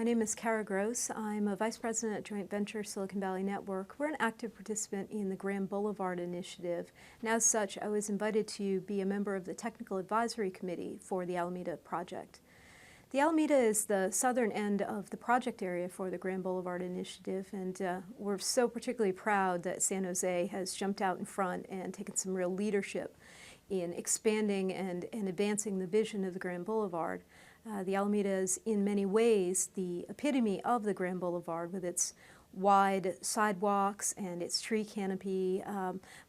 name is Kara Gross. I'm a Vice President at Joint Venture Silicon Valley Network. We're an active participant in the Grand Boulevard Initiative, and as such, I was invited to be a member of the Technical Advisory Committee for the Alameda project. The Alameda is the southern end of the project area for the Grand Boulevard Initiative, and we're so particularly proud that San Jose has jumped out in front and taken some real leadership in expanding and advancing the vision of the Grand Boulevard. The Alameda is in many ways the epitome of the Grand Boulevard with its wide sidewalks and its tree canopy,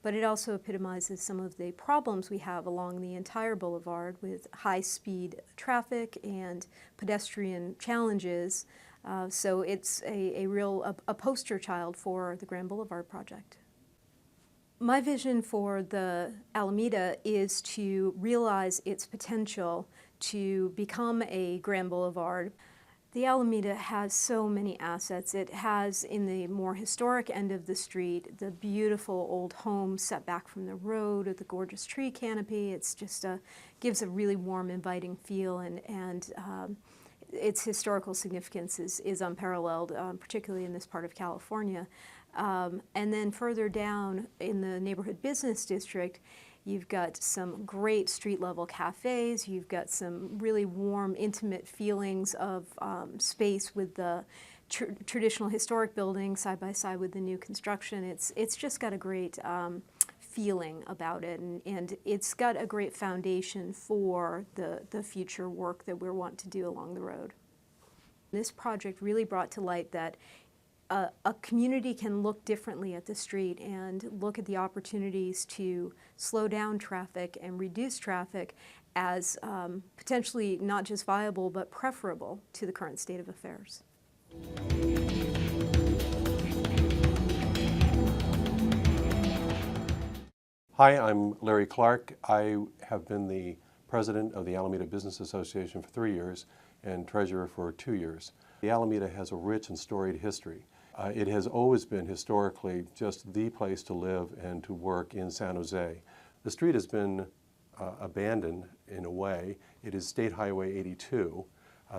but it also epitomizes some of the problems we have along the entire boulevard with high-speed traffic and pedestrian challenges. So it's a real poster child for the Grand Boulevard project. My vision for the Alameda is to realize its potential to become a Grand Boulevard. The Alameda has so many assets. It has, in the more historic end of the street, the beautiful old homes set back from the road with the gorgeous tree canopy. It's just gives a really warm, inviting feel, and its historical significance is unparalleled, particularly in this part of California. And then further down in the neighborhood business district, you've got some great street-level cafes. You've got some really warm, intimate feelings of space with the traditional historic buildings side by side with the new construction. It's just got a great feeling about it, and it's got a great foundation for the future work that we want to do along the road. This project really brought to light that a community can look differently at the street and look at the opportunities to slow down traffic and reduce traffic as potentially not just viable but preferable to the current state of affairs. Hi, I'm Larry Clark. I have been the president of the Alameda Business Association for 3 years and treasurer for 2 years. The Alameda has a rich and storied history. It has always been historically just the place to live and to work in San Jose. The street has been abandoned in a way. It is State Highway 82.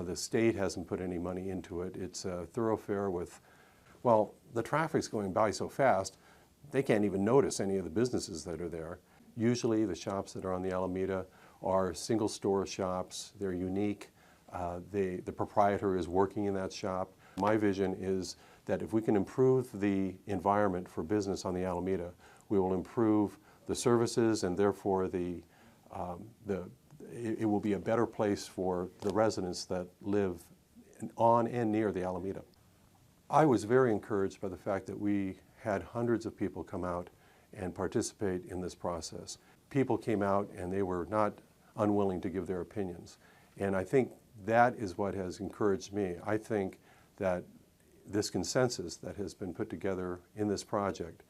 The state hasn't put any money into it. It's a thoroughfare with, well, the traffic's going by so fast, they can't even notice any of the businesses that are there. Usually the shops that are on the Alameda are single store shops. They're unique. The proprietor is working in that shop. My vision is that if we can improve the environment for business on the Alameda, we will improve the services, and therefore it will be a better place for the residents that live on and near the Alameda. I was very encouraged by the fact that we had hundreds of people come out and participate in this process. People came out and they were not unwilling to give their opinions. And I think that is what has encouraged me. I think that this consensus that has been put together in this project,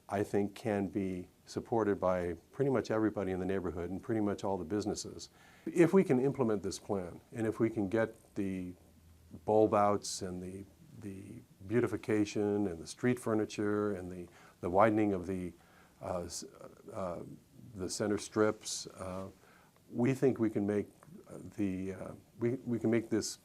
I think can be supported by pretty much everybody in the neighborhood and pretty much all the businesses. If we can implement this plan, and if we can get the bulb outs and the beautification and the street furniture and the widening of the center strips, we think we can make we can make this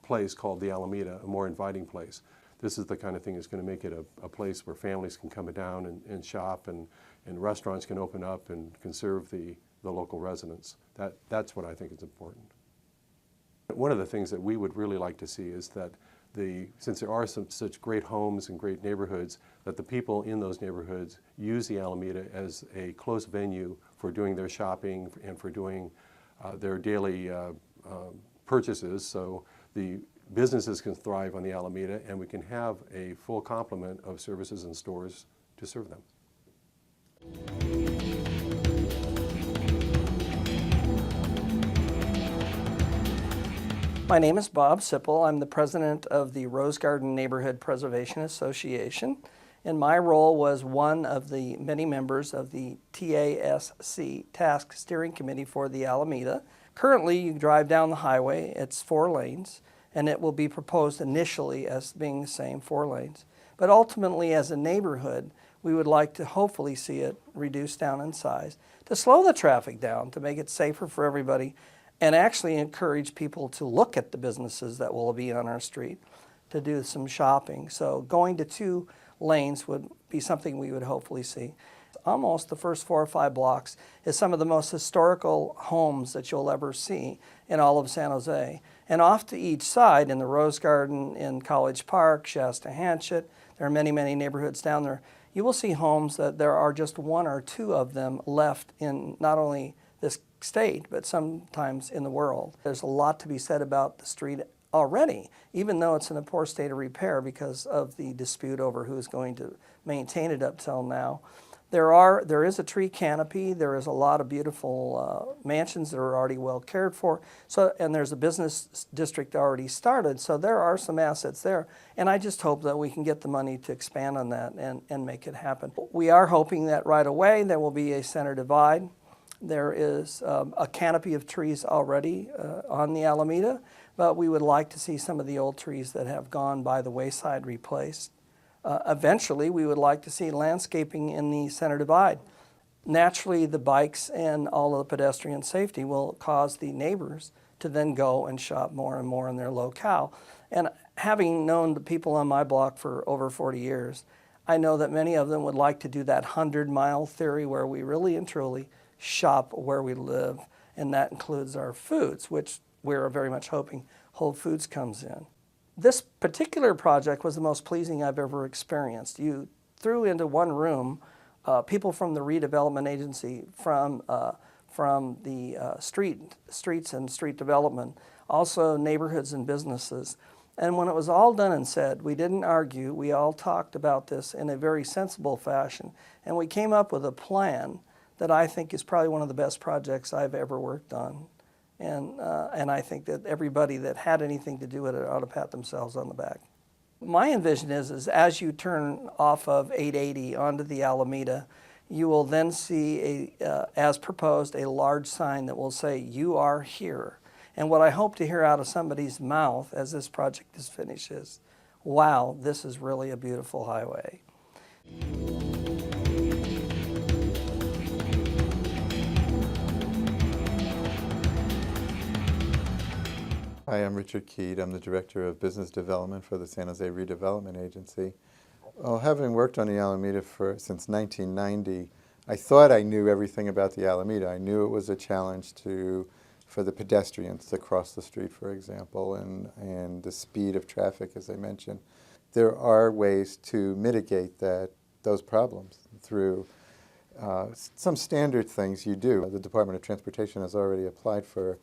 place called the Alameda a more inviting place. This is the kind of thing that's going to make it a place where families can come down and shop, and restaurants can open up and can serve the local residents. That's what I think is important. One of the things that we would really like to see is that since there are such great homes and great neighborhoods, that the people in those neighborhoods use the Alameda as a close venue for doing their shopping and for doing their daily purchases. So the businesses can thrive on the Alameda, and we can have a full complement of services and stores to serve them. My name is Bob Siple. I'm the president of the Rose Garden Neighborhood Preservation Association, and my role was one of the many members of the TASC, Task Steering Committee for the Alameda. Currently, you drive down the highway, it's 4 lanes, and it will be proposed initially as being the same 4 lanes. But ultimately, as a neighborhood, we would like to hopefully see it reduced down in size to slow the traffic down, to make it safer for everybody, and actually encourage people to look at the businesses that will be on our street to do some shopping. So going to 2 lanes would be something we would hopefully see. Almost the first 4 or 5 blocks is some of the most historical homes that you'll ever see in all of San Jose. And off to each side, in the Rose Garden, in College Park, Shasta-Hanchett, there are many, many neighborhoods down there, you will see homes that there are just 1 or 2 of them left in not only this state, but sometimes in the world. There's a lot to be said about the street already, even though it's in a poor state of repair because of the dispute over who's going to maintain it up till now. There is a tree canopy. There is a lot of beautiful mansions that are already well cared for. So, and there's a business district already started. So there are some assets there. And I just hope that we can get the money to expand on that and make it happen. We are hoping that right away there will be a center divide. There is a canopy of trees already on the Alameda, but we would like to see some of the old trees that have gone by the wayside replaced. Eventually, we would like to see landscaping in the center divide. Naturally, the bikes and all of the pedestrian safety will cause the neighbors to then go and shop more and more in their locale. And having known the people on my block for over 40 years, I know that many of them would like to do that 100-mile theory where we really and truly shop where we live, and that includes our foods, which we're very much hoping Whole Foods comes in. This particular project was the most pleasing I've ever experienced. You threw into one room people from the redevelopment agency, from the streets and street development, also neighborhoods and businesses. And when it was all done and said, we didn't argue, we all talked about this in a very sensible fashion, and we came up with a plan that I think is probably one of the best projects I've ever worked on. And I think that everybody that had anything to do with it ought to pat themselves on the back. My envision is as you turn off of 880 onto the Alameda, you will then see, as proposed, a large sign that will say, "You are here." And what I hope to hear out of somebody's mouth as this project is finished is, "Wow, this is really a beautiful highway." Hi, I'm Richard Keed. I'm the Director of Business Development for the San Jose Redevelopment Agency. Well, having worked on the Alameda since 1990, I thought I knew everything about the Alameda. I knew it was a challenge for the pedestrians to cross the street, for example, and the speed of traffic, as I mentioned. There are ways to mitigate those problems through some standard things you do. The Department of Transportation has already applied for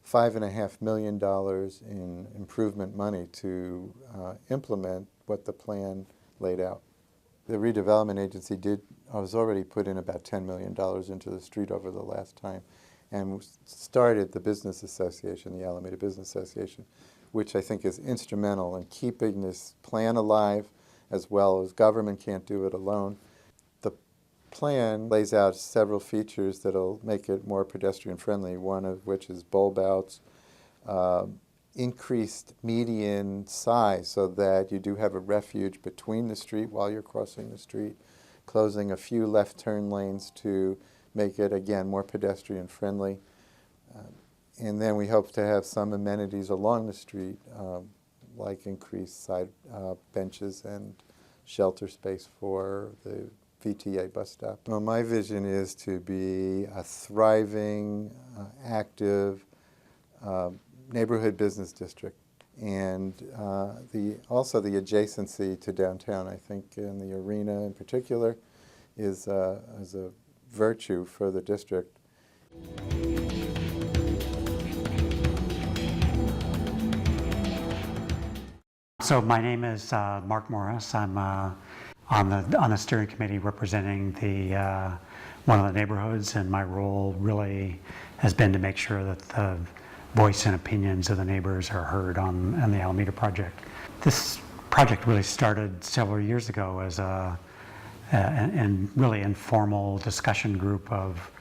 $5.5 million in improvement money to implement what the plan laid out. The redevelopment agency has already put in about $10 million into the street over the last time, and started the business association, the Alameda Business Association, which I think is instrumental in keeping this plan alive, as well as government can't do it alone. Plan lays out several features that will make it more pedestrian friendly, one of which is bulb outs, increased median size so that you do have a refuge between the street while you're crossing the street, closing a few left turn lanes to make it, again, more pedestrian friendly. And then we hope to have some amenities along the street, like increased side benches and shelter space for the VTA bus stop. Well, my vision is to be a thriving, active neighborhood business district, and also the adjacency to downtown. I think in the arena in particular is a virtue for the district. So my name is Mark Morris. I'm on the steering committee representing one of the neighborhoods, and my role really has been to make sure that the voice and opinions of the neighbors are heard on the Alameda project. This project really started several years ago as and really informal discussion group of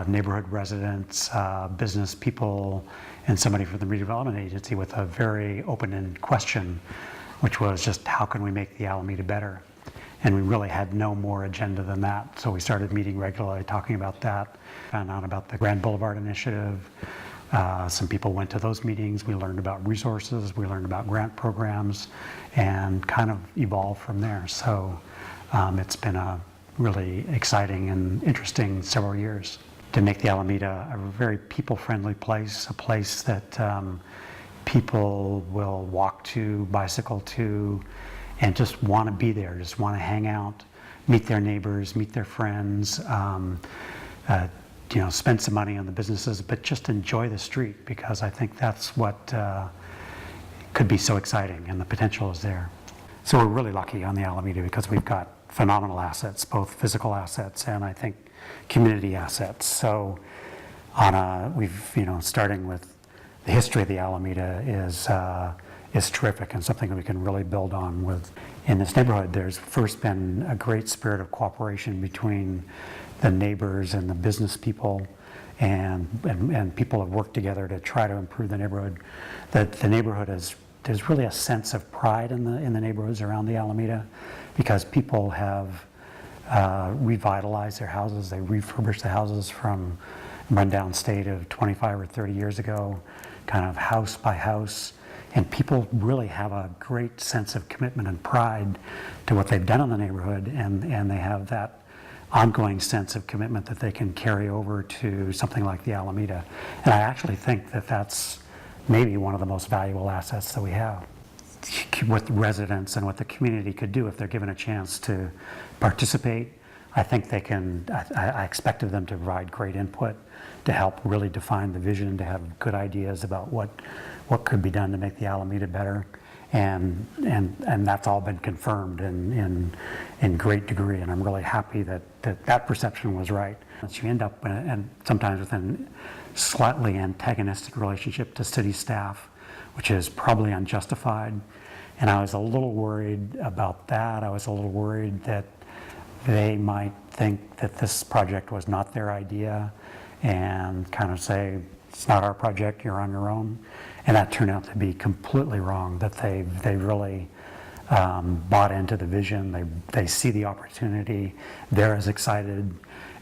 neighborhood residents, business people, and somebody from the redevelopment agency with a very open-ended question, which was just how can we make the Alameda better? And we really had no more agenda than that. So we started meeting regularly, talking about that, found out about the Grand Boulevard Initiative, Some people went to those meetings. We learned about resources, we learned about grant programs, and kind of evolved from there. So it's been a really exciting and interesting several years to make the Alameda a very people-friendly place, a place that people will walk to, bicycle to, and just want to be there, just want to hang out, meet their neighbors, meet their friends, spend some money on the businesses, but just enjoy the street, because I think that's what could be so exciting, and the potential is there. So we're really lucky on the Alameda because we've got phenomenal assets, both physical assets and I think community assets. So starting with the history of the Alameda is terrific and something that we can really build on with. In this neighborhood, there's first been a great spirit of cooperation between the neighbors and the business people, and people have worked together to try to improve the neighborhood. The neighborhood there's really a sense of pride in the neighborhoods around the Alameda, because people have revitalized their houses. They refurbished the houses from rundown state of 25 or 30 years ago, kind of house by house. And people really have a great sense of commitment and pride to what they've done in the neighborhood, and they have that ongoing sense of commitment that they can carry over to something like the Alameda. And I actually think that that's maybe one of the most valuable assets that we have. What the residents and what the community could do if they're given a chance to participate, I think they can. I expect of them to provide great input, to help really define the vision, to have good ideas about what could be done to make the Alameda better, and that's all been confirmed in great degree. And I'm really happy that perception was right. Once you end up and sometimes with a slightly antagonistic relationship to city staff, which is probably unjustified. And I was a little worried about that. I was a little worried that they might think that this project was not their idea and kind of say, it's not our project, you're on your own. And that turned out to be completely wrong, that they really bought into the vision. They see the opportunity. They're as excited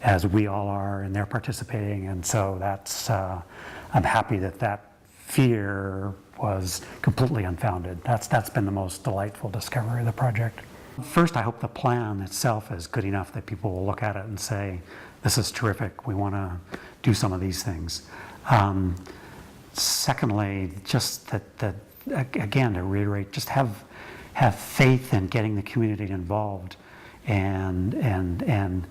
as we all are, and they're participating. And so that's, I'm happy that fear was completely unfounded. That's been the most delightful discovery of the project. First, I hope the plan itself is good enough that people will look at it and say, this is terrific, we want to do some of these things. Secondly, just that again, to reiterate, just have faith in getting the community involved, and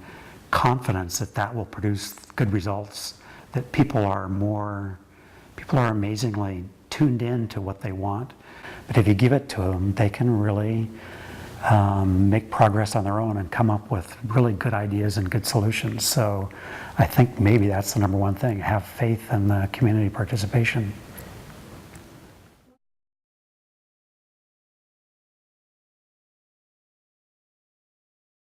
confidence that will produce good results, that people are amazingly tuned in to what they want. But if you give it to them, they can really make progress on their own and come up with really good ideas and good solutions. So I think maybe that's the number one thing, have faith in the community participation.